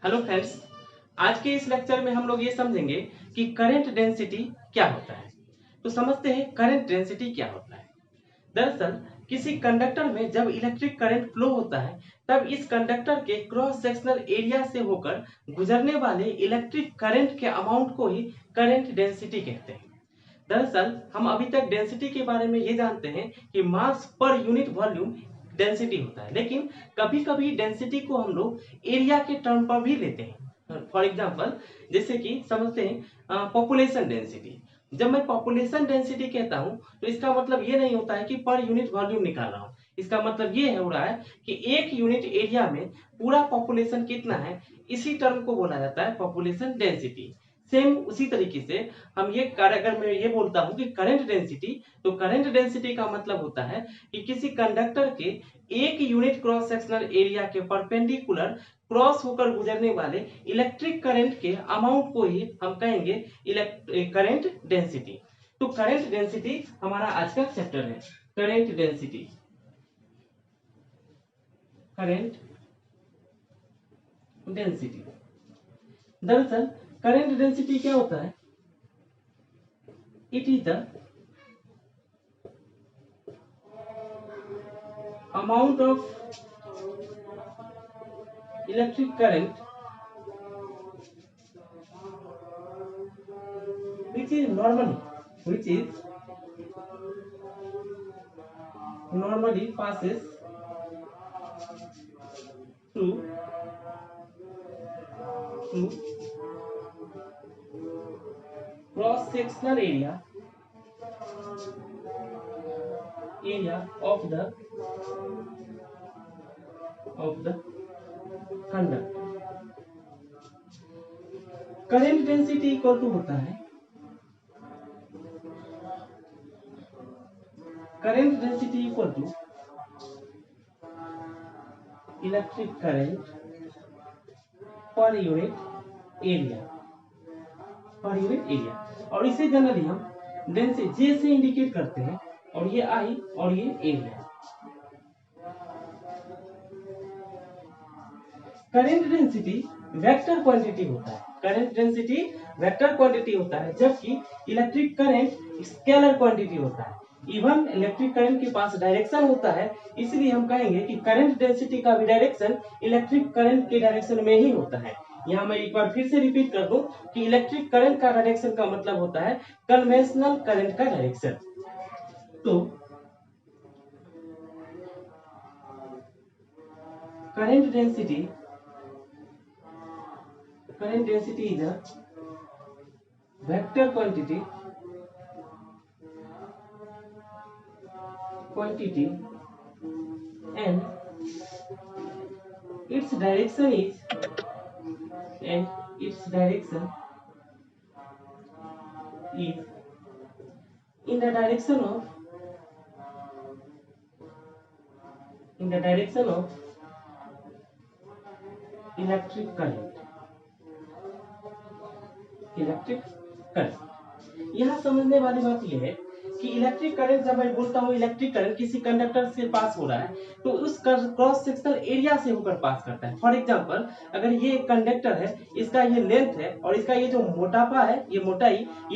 Hello friends, आज के इस लेक्चर में हम लोग ये समझेंगे कि करंट डेंसिटी क्या होता है। तो समझते हैं करंट डेंसिटी क्या होता है। दरअसल किसी कंडक्टर में जब इलेक्ट्रिक करंट फ्लो होता है तब इस कंडक्टर के क्रॉस सेक्शनल एरिया से होकर गुजरने वाले इलेक्ट्रिक करंट के अमाउंट को ही करंट डेंसिटी कहते हैं। दरअसल हम अभी तक डेंसिटी के बारे में ये जानते हैं कि मास पर यूनिट वॉल्यूम डेंसिटी होता है, लेकिन कभी कभी डेंसिटी को हम लोग एरिया के टर्म पर भी लेते हैं। फॉर एग्जांपल जैसे कि समझते हैं पॉपुलेशन डेंसिटी। जब मैं पॉपुलेशन डेंसिटी कहता हूं तो इसका मतलब ये नहीं होता है कि पर यूनिट वॉल्यूम निकाल रहा हूं। इसका मतलब ये हो रहा है कि एक यूनिट एरिया में पूरा पॉपुलेशन कितना है, इसी टर्म को बोला जाता है पॉपुलेशन डेंसिटी। सेम उसी तरीके से हम ये अगर मैं ये बोलता हूं कि करंट डेंसिटी, तो करंट डेंसिटी का मतलब होता है कि किसी कंडक्टर के एक यूनिट क्रॉस सेक्शनल एरिया के परपेंडिकुलर क्रॉस होकर गुजरने वाले इलेक्ट्रिक करंट के अमाउंट को ही हम कहेंगे करंट डेंसिटी। तो करंट डेंसिटी हमारा आज का चैप्टर है। Current density, current density. दरअसल करंट डेंसिटी क्या होता है? It is the amount of electric current which is normally passes through cross sectional area of the conductor। Current density equal to होता है current density equal to electric current per unit area. और इसे generally हम density जे से indicate करते हैं, और ये आई और ये area. Current density vector quantity होता है। करंट डेंसिटी वेक्टर क्वांटिटी होता है, जबकि इलेक्ट्रिक करंट स्केलर क्वांटिटी होता है। इवन इलेक्ट्रिक करंट के पास डायरेक्शन होता है, इसलिए हम कहेंगे कि करंट डेंसिटी का भी डायरेक्शन इलेक्ट्रिक करंट के डायरेक्शन में ही होता है। यहाँ मैं एक बार फिर से रिपीट कर दूं कि इलेक्ट्रिक करंट का डायरेक्शन का मतलब होता है कन्वेंशनल करंट का डायरेक्शन। तो current density is a vector quantity and its direction is in the direction of electric current. यहाँ समझने वाली बात यह है कि इलेक्ट्रिक करंट, जब मैं बोलता हूँ इलेक्ट्रिक करंट किसी कंडक्टर से पास हो रहा है तो उस क्रॉस सेक्शनल एरिया से होकर पास करता है। फॉर एग्जांपल अगर ये एक कंडक्टर है, इसका ये लेंथ है और इसका ये जो मोटापा है, ये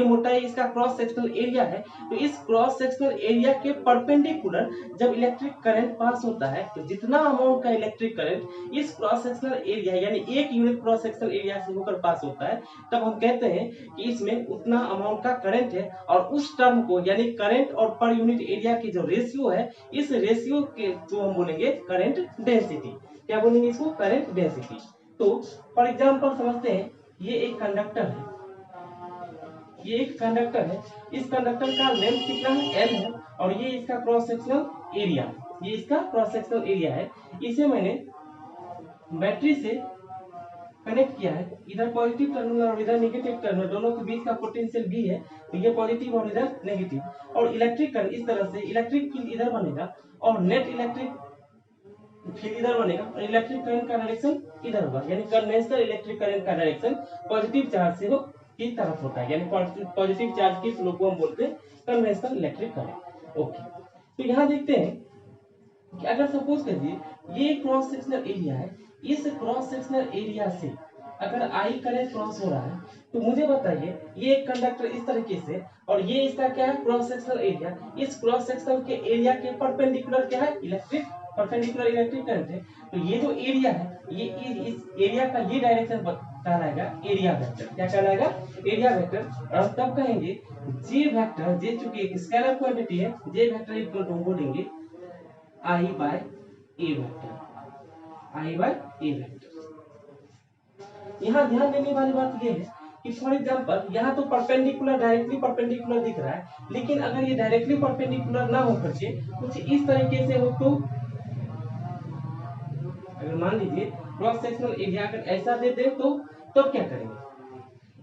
मोटाई इसका क्रॉस सेक्शनल एरिया है, तो इस क्रॉस सेक्शनल एरिया के परपेंडिकुलर जब इलेक्ट्रिक करंट पास होता है तो जितना अमाउंट का इलेक्ट्रिक करंट इस क्रॉस सेक्शनल एरिया यानी एक यूनिट क्रॉस सेक्शनल एरिया से होकर पास होता है, तब हम कहते हैं कि इसमें उतना अमाउंट का करंट है। और उस टर्म को यानी करंट और पर यूनिट एरिया की जो रेशियो है, इस रेशियो के जो हम बोलेंगे करंट डेंसिटी। क्या बोलेंगे इसको? Current density. तो फॉर एग्जांपल समझते हैं ये एक कंडक्टर है, इस कंडक्टर का लेंथ कितना है? L है, और ये इसका क्रॉस सेक्शनल एरिया है। इसे मैंने बैटरी से कनेक्ट किया है। इधर पॉजिटिव टर्मिनल और इधर नेगेटिव टर्मिनल, दोनों के बीच का पोटेंशियल V है, तो ये पॉजिटिव और इधर नेगेटिव। और इलेक्ट्रिक करंट इस तरह से इलेक्ट्रिक फील्ड इधर बनेगा और नेट इलेक्ट्रिक फील्ड इधर बनेगा, और इलेक्ट्रिक करंट का डायरेक्शन इधर होगा, यानी कन्वेंशनल इलेक्ट्रिक करंट का डायरेक्शन पॉजिटिव चार्ज से की तरफ होता है, यानी पॉजिटिव चार्ज के फ्लो को हम बोलते हैं कन्वेंशनल इलेक्ट्रिक करंट। ओके, तो यहाँ देखते हैं कि अगर सपोज करिए ये क्रॉस सेक्शनल एरिया है, इस क्रॉस सेक्शनल एरिया से अगर आई करंट क्रॉस हो रहा है तो मुझे बताइए ये एक कंडक्टर इस तरीके से और ये इसका क्या है क्रॉस सेक्शनल एरिया, इस क्रॉस सेक्शनल के एरिया के परपेंडिकुलर क्या है इलेक्ट्रिक परपेंडिकुलर इलेक्ट्रिक करंट है। तो ये जो एरिया है ये इस एरिया का ये डायरेक्शन कहलाएगा एरिया वेक्टर। क्या कहलाएगा एरिया वेक्टर। और हम तब कहेंगे जे वेक्टर, जे चूंकि एक स्केलर क्वांटिटी है, जे वेक्टर इक्वल टू बोलेंगे आई by A vector, I by A vector. यहाँ ध्यान देने वाली बात ये है कि फॉर एग्जांपल यहाँ तो परपेंडिकुलर डायरेक्टली परपेंडिकुलर दिख रहा है, लेकिन अगर ये डायरेक्टली परपेंडिकुलर ना होकर के कुछ इस तरीके से हो तो अगर मान लीजिए क्रॉस सेक्शनल एरिया अगर ऐसा दे दे तो तब क्या करेंगे?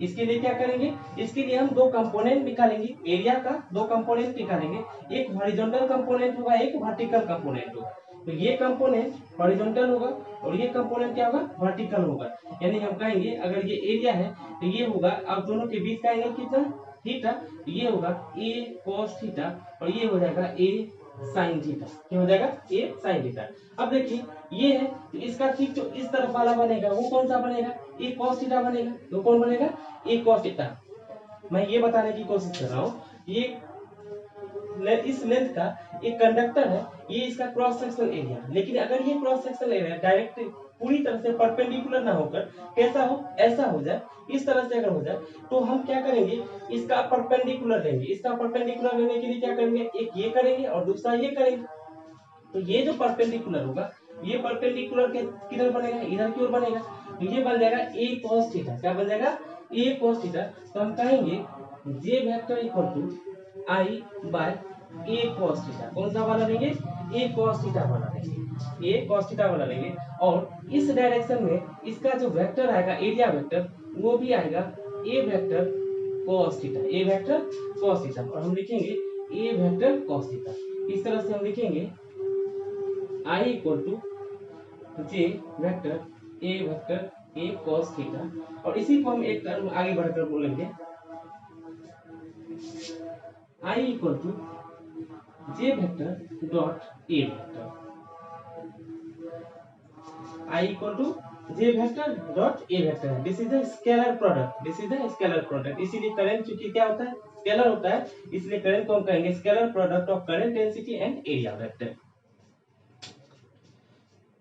इसके लिए क्या करेंगे? इसके लिए हम दो कंपोनेंट निकालेंगे, एरिया का दो कंपोनेंट निकालेंगे, एक हॉरिजॉन्टल कंपोनेंट होगा, एक वर्टिकल कंपोनेंट होगा। तो ये कंपोनेंट हॉरिजॉन्टल होगा और ये कंपोनेंट क्या होगा वर्टिकल होगा। यानी हम कहेंगे अगर ये एरिया है तो ये होगा, अब दोनों के बीच का एंगल कितना थीटा, ये होगा a cos थीटा और ये हो जाएगा a sin थीटा। क्या हो जाएगा a sin थीटा। अब देखिए ये है तो इसका ठीक जो इस तरफ वाला बनेगा वो कौन सा बनेगा a cos थीटा बनेगा। तो कौन बनेगा a cos थीटा। मैं ये बताने की कोशिश कर रहा हूँ ये इस लेंथ का एक कंडक्टर है, ये इसका क्रॉस सेक्शनल एरिया, लेकिन अगर ये क्रॉस सेक्शनल एरिया डायरेक्ट पूरी तरह से परपेंडिकुलर ना होकर कैसा हो ऐसा हो जाए, इस तरह से अगर हो जाए तो हम क्या करेंगे इसका परपेंडिकुलर लेंगे। इसका परपेंडिकुलर लेने के लिए क्या करेंगे एक ये करेंगे और दूसरा ये करेंगे। तो ये जो परपेंडिकुलर होगा ये परपेंडिकुलर के किधर बनेगा इधर की ओर बनेगा। तो ये बन जाएगा a cos थीटा। क्या बन जाएगा a cos थीटा। तो हम कहेंगे j vector equal to i by a cos theta. कौन सा वाला लेंगे a cos थीटा वाला लेंगे, a cos थीटा वाला लेंगे। और इस डायरेक्शन में इसका जो वेक्टर आएगा एरिया वेक्टर वो भी आएगा a vector cos theta, a vector cos theta. और हम लिखेंगे a वेक्टर cos थीटा। इस तरह से हम लिखेंगे I equal to J vector A vector A cos theta. और इसी को हम एक टर्म आगे बढ़कर बोलेंगे I equal to J vector dot A vector, I equal to J vector dot A vector. This is the scalar product, this is the scalar product. इसीलिए current चूंकि क्या होता है स्केलर होता है, इसलिए करंट को हम कहेंगे scalar product of current density and area vector.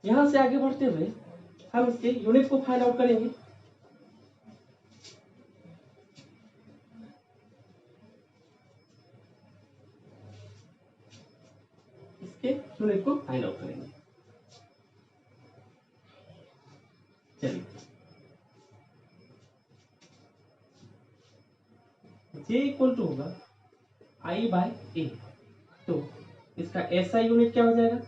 यहां से आगे बढ़ते हुए हम इसके यूनिट को फाइंड आउट करेंगे। इसके यूनिट को फाइंड आउट करेंगे। चलिए J इक्वल टू होगा I बाय ए। तो इसका SI यूनिट क्या हो जाएगा,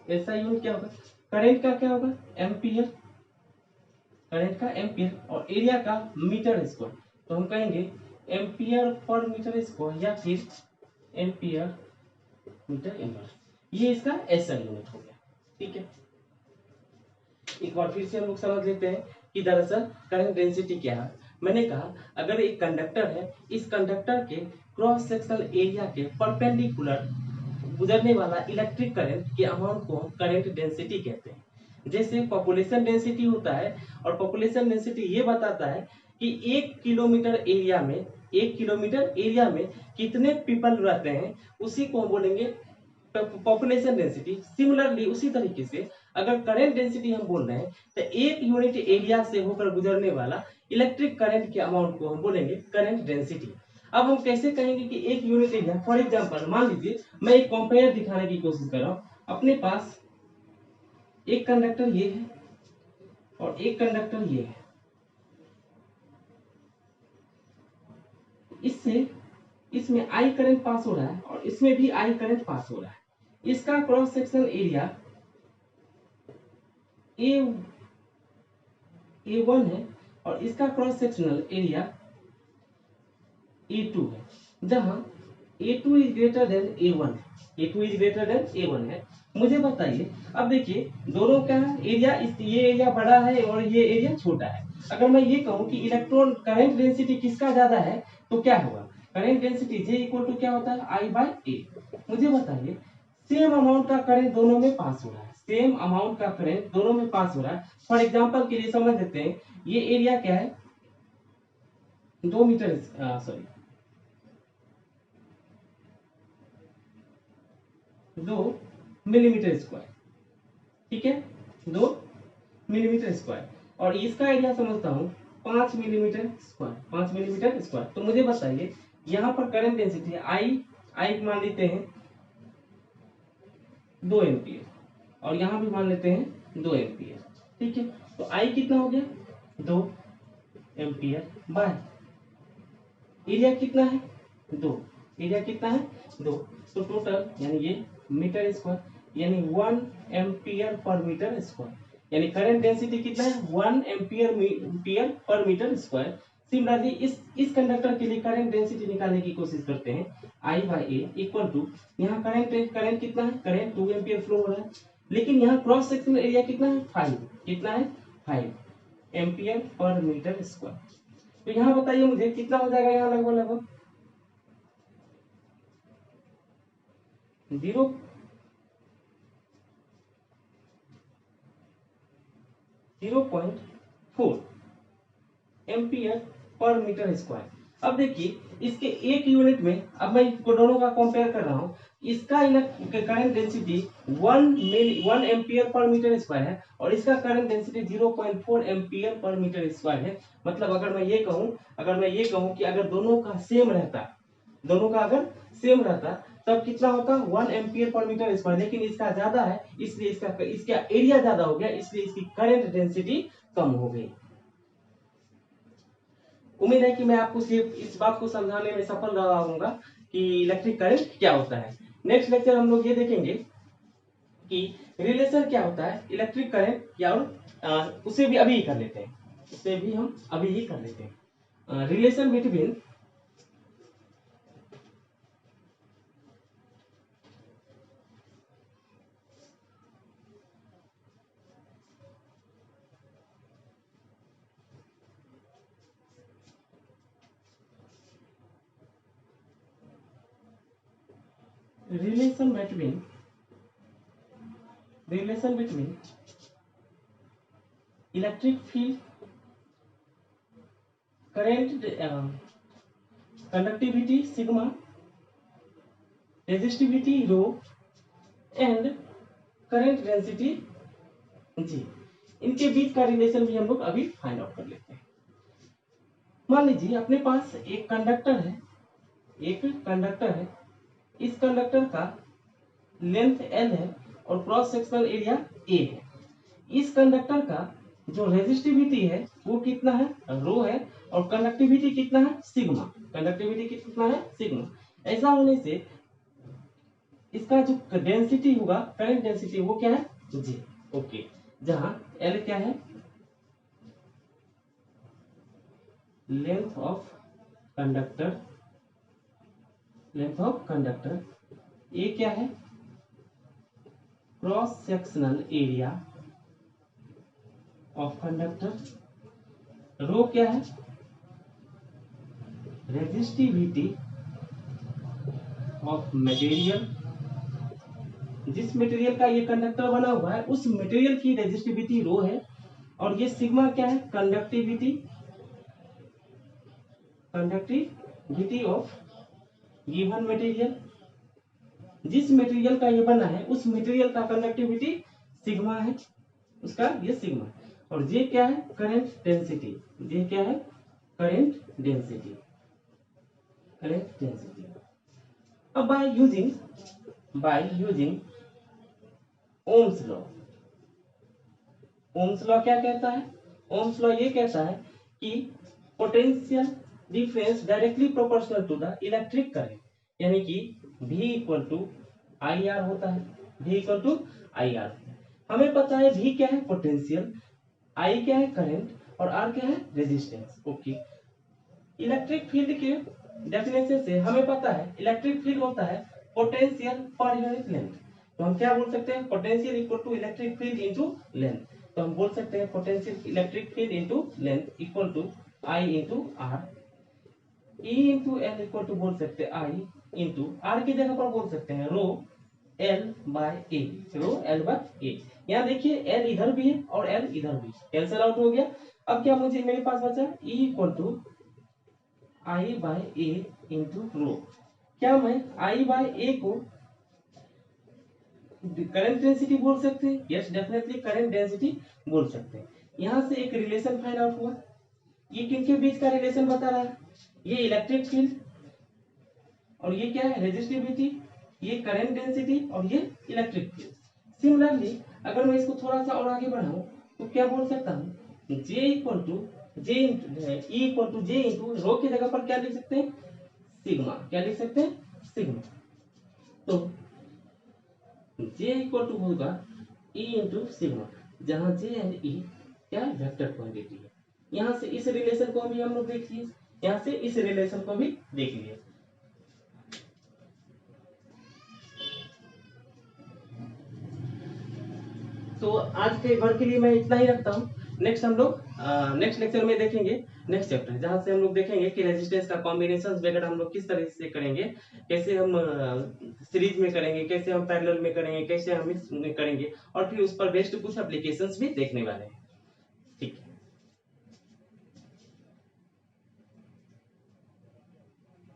SI यूनिट क्या होगा करंट का क्या होगा एम्पियर, करंट का एम्पियर और एरिया का मीटर स्क्वायर। तो हम कहेंगे एम्पियर पर मीटर स्क्वायर या फिर एम्पियर मीटर इनवर्स। ये इसका SI यूनिट हो गया। ठीक है, एक बार फिर से हम लोग समझ लेते हैं कि दरअसल करंट डेंसिटी क्या है। मैंने कहा अगर एक कंडक्टर है, इस कंडक्टर के क्रॉस सेक्शनल एरिया के परपेंडिकुलर गुजरने वाला इलेक्ट्रिक करंट के अमाउंट को करंट डेंसिटी कहते हैं। जैसे पॉपुलेशन डेंसिटी होता है और पॉपुलेशन डेंसिटी ये बताता है कि 1 किलोमीटर एरिया में, 1 किलोमीटर एरिया में कितने पीपल रहते हैं, उसी को बोलेंगे पॉपुलेशन डेंसिटी। सिमिलरली उसी तरीके से अगर करंट डेंसिटी हम बोल रहे हैं तो 1 यूनिट एरिया से होकर गुजरने वाला इलेक्ट्रिक करंट के अमाउंट को हम बोलेंगे करंट डेंसिटी। अब हम कैसे कहेंगे कि 1 यूनिट एरिया, फॉर एग्जांपल मान लीजिए मैं एक कंपेयर दिखाने की कोशिश कर रहा हूं। अपने पास एक कंडक्टर ये है और एक कंडक्टर ये है, इससे इसमें आई करंट पास हो रहा है और इसमें भी आई करंट पास हो रहा है। इसका क्रॉस सेक्शनल एरिया A1 है और इसका क्रॉस सेक्शनल एरिया A2 है, जहां A2 is greater than A1 है, A2 is greater than A1 है। मुझे बताइए अब देखिए दोनों का एरिया, ये एरिया बड़ा है और ये एरिया छोटा है। अगर मैं ये कहूं कि इलेक्ट्रॉन करंट डेंसिटी किसका ज्यादा है तो क्या होगा current density J equal to क्या होता है I बाय A। मुझे बताइए सेम अमाउंट का करंट दोनों में पास हो रहा है, सेम अमाउंट का करंट दोनों में पास हो रहा है। फॉर एग्जांपल के लिए समझ लेते हैं, ये एरिया क्या है, 2 मीटर, सॉरी 2 मिलीमीटर स्क्वायर, ठीक है, 2 मिलीमीटर स्क्वायर, और इसका एरिया समझता हूँ 5 मिलीमीटर स्क्वायर, 5 मिलीमीटर स्क्वायर। तो मुझे बताइए यहाँ पर करंट डेंसिटी आई मान लेते हैं 2 एम्पियर, और यहाँ भी मान लेते हैं 2 एम्पियर, ठीक है। तो आई कितना हो गया, 2 एम्पियर बाय एरिया कितना है, 2, एरिया कितना है, 2। तो टोटल यानी ये मीटर स्क्वायर, यानी 1 एम्पियर पर मीटर स्क्वायर, यानी करंट डेंसिटी कितना है, 1 ampere per metre square. Similarly इस कंडक्टर के लिए करंट डेंसिटी निकालने की कोशिश करते हैं, I by A equal to, यहाँ करंट कितना है, करंट 2 एम्पियर फ्लो हो रहा है, लेकिन यहाँ क्रॉस सेक्शनल एरिया कितना है, 5, कितना है, 5 एम्पियर पर मीटर स्क्वायर। तो यहाँ बताइए मुझे कितना हो जाएगा, यहाँ लगभग लगभग 0.4 एम्पियर पर मीटर स्क्वायर। अब देखिए इसके एक यूनिट में, अब मैं इसको दोनों का कंपेयर कर रहा हूँ, इसका current density 1 ampere per metre square है, और इसका current density 0.4 ampere per metre square है। मतलब अगर मैं ये कहूँ कि अगर दोनों का सेम रहता, तब कितना होता, 1 एम्पियर पर मीटर स्क्वायर, लेकिन इसका ज्यादा है, इसलिए इसका एरिया ज्यादा हो गया, इसलिए इसकी करंट डेंसिटी कम हो गई। उम्मीद है कि मैं आपको सिर्फ इस बात को समझाने में सफल रहा हूँगा कि इलेक्ट्रिक करंट क्या होता है। नेक्स्ट लेक्चर हम लोग ये देखेंगे कि रिलेशन क्या होता है इलेक्ट्रिक करंट या, और उसे भी अभी ही कर लेते हैं, relation between relation between electric field, current, conductivity sigma, resistivity rho and current density g, इनके बीच का रिलेशन भी हम लोग अभी फाइंड आउट कर लेते हैं। मान लीजिए अपने पास एक कंडक्टर है, इस कंडक्टर का लेंथ L है और क्रॉस सेक्शनल एरिया A है। इस कंडक्टर का जो रेजिस्टिविटी है वो कितना है, रो है, और कंडक्टिविटी कितना है, सिग्मा। ऐसा होने से इसका जो डेंसिटी होगा, करंट डेंसिटी, वो क्या है, J। ओके, जहां L क्या है, लेंथ ऑफ कंडक्टर, A क्या है, cross sectional area of conductor, rho क्या है, रेजिस्टिविटी ऑफ मटेरियल, जिस मटेरियल का ये कंडक्टर बना हुआ है उस मटेरियल की रेजिस्टिविटी रो है, और ये सिग्मा क्या है, कंडक्टिविटी ऑफ गिवन मटेरियल, जिस मटेरियल का ये बना है उस मटेरियल का कंडक्टिविटी सिग्मा है, उसका ये सिग्मा, और जे क्या है, करंट डेंसिटी। अब बाय यूजिंग ओम्स लॉ क्या कहता है, ओम्स लॉ ये कहता है कि potential difference directly proportional to the electric current, यानी कि V इक्वल टू IR होता है, हमें पता है V क्या है, पोटेंशियल, I क्या है, करंट, और R क्या है, रेजिस्टेंस। ओके, इलेक्ट्रिक फील्ड के डेफिनेशन से हमें पता है इलेक्ट्रिक फील्ड होता है पोटेंशियल पर यूनिट लेंथ। तो हम क्या बोल सकते हैं, potential equal to electric field into length. तो हम बोल सकते हैं potential electric field into length equal to I into R, E into L equal to बोल सकते हैं I इनटू R की जगह पर बोल सकते हैं rho L by A, rho L by A. यहाँ देखिए एल इधर भी है और एल इधर भी, कैंसिल आउट हो गया। अब क्या मुझे मेरे पास बचा, E equal to I by A into rho. क्या मैं आई बाय ए को करंट डेंसिटी बोल सकते हैं? यस डेफिनेटली करंट डेंसिटी बोल सकते हैं। यहाँ से एक रिलेशन फाइंड आउट हुआ, ये किनके बीच का रिलेशन बता रहा है, ये इलेक्ट्रिक फील्ड और ये क्या है रेजिस्टिविटी, ये करंट डेंसिटी और ये इलेक्ट्रिक फील्ड। सिमिलरली अगर मैं इसको थोड़ा सा और आगे बढ़ाऊं तो क्या बोल सकता हूँ, J equal to J E equal to J into rho की जगह पर क्या लिख सकते हैं, सिग्मा। क्या लिख सकते हैं, सिग्मा। तो J इक्वल टू होगा E इंटू सिग्मा, जहाँ J एंड E क्या वेक्टर क्वांटिटी है। यहाँ से इस रिलेशन को भी हम लोग देख लिए, यहाँ से इस रिलेशन को भी देख लिए। तो आज के वर्क के लिए मैं इतना ही रखता हूँ। नेक्स्ट हम लोग नेक्स्ट लेक्चर में देखेंगे नेक्स्ट चैप्टर, जहाँ से हम लोग देखेंगे कि रेजिस्टेंस का कॉम्बिनेशन वगैरह हम लोग किस तरह से करेंगे, कैसे हम सीरीज में करेंगे, कैसे हम पैरेलल में करेंगे, कैसे हम मिक्स में करेंगे, और फिर उस पर बेस्ड कुछ एप्लीकेशंस भी देखने वाले हैं। ठीक है।